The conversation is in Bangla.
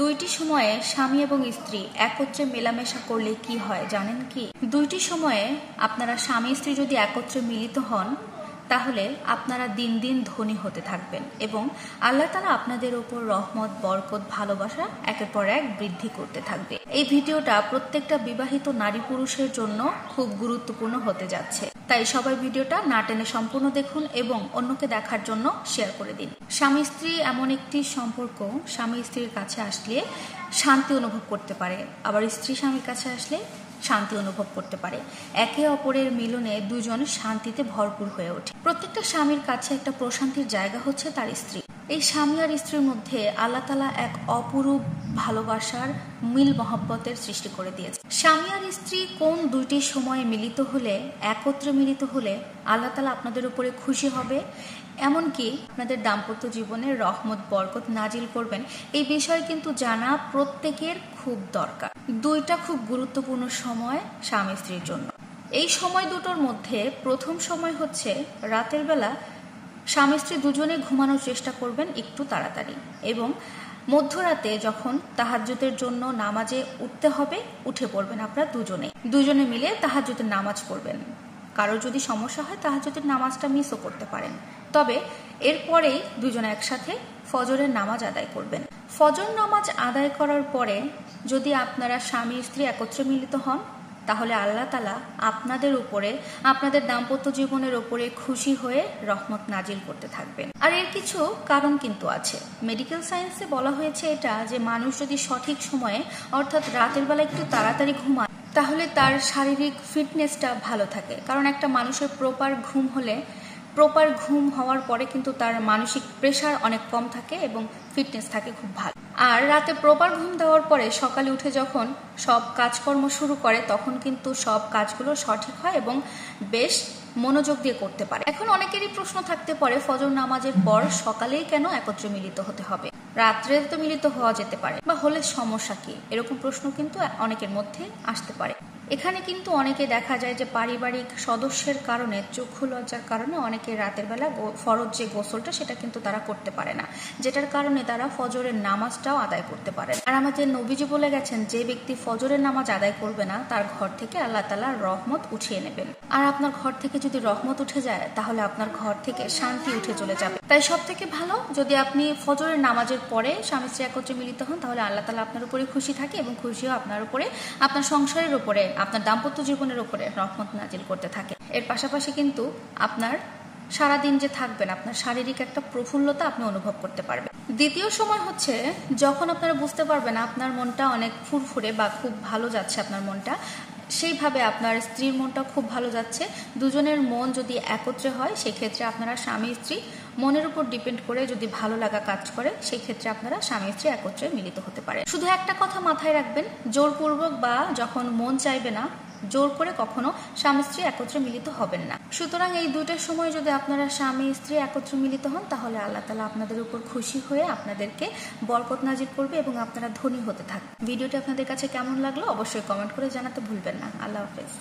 দুইটি সময়ে স্বামী এবং স্ত্রী একত্রে মেলামেশা করলে কি হয় জানেন কি? দুইটি সময়ে আপনারা স্বামী স্ত্রী যদি একত্রে মিলিত হন তাহলে আপনারা দিন দিন ধনী হতে থাকবেন এবং আল্লাহ তাআলা আপনাদের উপর রহমত, বরকত, ভালোবাসা একের পর এক বৃদ্ধি করতে থাকবে। এই ভিডিওটা প্রত্যেকটা বিবাহিত নারী পুরুষের জন্য খুব গুরুত্বপূর্ণ হতে যাচ্ছে, তাই সবাই ভিডিওটা না টেনে সম্পূর্ণ দেখুন এবং অন্যকে দেখার জন্য শেয়ার করে দিন। স্বামী স্ত্রী এমন একটি সম্পর্ক, স্বামী স্ত্রীর কাছে আসলে শান্তি অনুভব করতে পারে, আবার স্ত্রী স্বামীর কাছে আসলে শান্তি অনুভব করতে পারে। একে অপরের মিলনে দুজন শান্তিতে ভরপুর হয়ে ওঠে। প্রত্যেকটা স্বামীর কাছে একটা প্রশান্তির জায়গা হচ্ছে তার স্ত্রী। এই স্বামী আর স্ত্রীর মধ্যে আল্লাহ তাআলা এক অপরূপ ভালোবাসার মিল মহব্বতের সৃষ্টি করে দিয়েছে। স্বামী আর স্ত্রী কোন দুইটি সময়ে মিলিত হলে, একত্রে মিলিত হলে আল্লাহ তাআলা আপনাদের উপরে খুশি হবে, এমনকি আপনাদের দাম্পত্য জীবনে রহমত, বরকত নাজিল করবেন, এই বিষয় কিন্তু জানা প্রত্যেকের খুব দরকার। দুইটা খুব গুরুত্বপূর্ণ সময় স্বামী স্ত্রীর জন্য। এই সময় দুটোর মধ্যে প্রথম সময় হচ্ছে রাতের বেলা স্বামী স্ত্রী দুজনে ঘুমানোর চেষ্টা করবেন একটু তাড়াতাড়ি, এবং মধ্যরাতে যখন তাহাজ্জুদের জন্য নামাজে উঠতে হবে উঠে পড়বেন আপনারা দুজনে মিলে তাহাজ্জুদের নামাজ পড়বেন। কারো যদি সমস্যা হয় তাহাজ্জুদের নামাজটা মিসও করতে পারেন, তবে এরপরেই দুজনে একসাথে ফজরের নামাজ আদায় করবেন। ফজর নামাজ আদায় করার পরে যদি আপনারা স্বামী স্ত্রী একত্রে মিলিত হন তাহলে আল্লাহ তাআলা আপনাদের উপরে, আপনাদের দাম্পত্য জীবনের উপরে খুশি হয়ে রহমত নাজিল করতে থাকবেন। আর এর কিছু কারণ কিন্তু আছে। মেডিকেল সায়েন্সে বলা হয়েছে এটা যে মানুষ যদি সঠিক সময়ে অর্থাৎ রাতের বেলা একটু তাড়াতাড়ি ঘুমায় তাহলে তার শারীরিক ফিটনেসটা ভালো থাকে। কারণ একটা মানুষের প্রপার ঘুম হওয়ার পরে কিন্তু তার মানসিক প্রেশার অনেক কম থাকে এবং ফিটনেস থাকে খুব ভালো। আর রাতে প্রপার ঘুম দেওয়ার পরে সকালে উঠে যখন সব কাজকর্ম শুরু করে তখন কিন্তু সব কাজগুলো সঠিক হয় এবং বেশ মনোযোগ দিয়ে করতে পারে। এখন অনেকেরই প্রশ্ন থাকতে পারে ফজর নামাজের পর সকালেই কেন একত্রে মিলিত হতে হবে, রাত্রে তো মিলিত হওয়া যেতে পারে, বা হলে সমস্যা কি, এরকম প্রশ্ন কিন্তু অনেকের মধ্যে আসতে পারে। এখানে কিন্তু অনেকে দেখা যায় যে পারিবারিক সদস্যের কারণে, চক্ষু লজ্জার কারণে অনেকে রাতের বেলা ফরজ যে গোসলটা সেটা কিন্তু তারা করতে পারে না, যেটার কারণে তারা ফজরের নামাজটাও আদায় করতে পারে। আর আমাদের নবীজি বলে গেছেন যে ব্যক্তি ফজরের নামাজ আদায় করবে না তার ঘর থেকে আল্লাহ তাআলা রহমত উঠিয়ে নেবেন। আর আপনার ঘর থেকে যদি রহমত উঠে যায় তাহলে আপনার ঘর থেকে শান্তি উঠে চলে যাবে। তাই সব থেকে ভালো যদি আপনি ফজরের নামাজের পরে স্বামী স্ত্রী একত্রে মিলিত হন তাহলে আল্লাহ তাআলা আপনার উপরে খুশি থাকে এবং খুশিও আপনার উপরে, আপনার সংসারের উপরে, আপনার দাম্পত্য জীবনের উপরে রহমত নাজিল করতে থাকে। এর পাশাপাশি কিন্তু আপনার সারাদিন যে থাকবেন আপনার শারীরিক একটা প্রফুল্লতা আপনি অনুভব করতে পারবেন। দ্বিতীয় সময় হচ্ছে যখন আপনারা বুঝতে পারবেন আপনার মনটা অনেক ফুরফুরে বা খুব ভালো যাচ্ছে, আপনার মনটা সেইভাবে আপনার স্ত্রীর মনটা খুব ভালো যাচ্ছে। দুজনের মন যদি একত্রে হয় সেক্ষেত্রে আপনারা স্বামী স্ত্রী মনের উপর ডিপেন্ড করে যদি ভালো লাগা কাজ করে সেই ক্ষেত্রে আপনারা স্বামী স্ত্রী একত্রে মিলিত হতে পারে। শুধু একটা কথা মাথায় রাখবেন, জোরপূর্বক বা যখন মন চাইবে না জোর করে কখনো স্বামী স্ত্রী একত্রে মিলিত হবেন না। সুতরাং এই দুইটার সময় যদি আপনারা স্বামী স্ত্রী একত্রে মিলিত হন তাহলে আল্লাহ তাআলা আপনাদের উপর খুশি হয়ে আপনাদেরকে বরকত নাজিল করবে এবং আপনারা ধনী হতে থাকবেন। ভিডিওটি আপনাদের কাছে কেমন লাগলো অবশ্যই কমেন্ট করে জানাতে ভুলবেন না। আল্লাহ হাফেজ।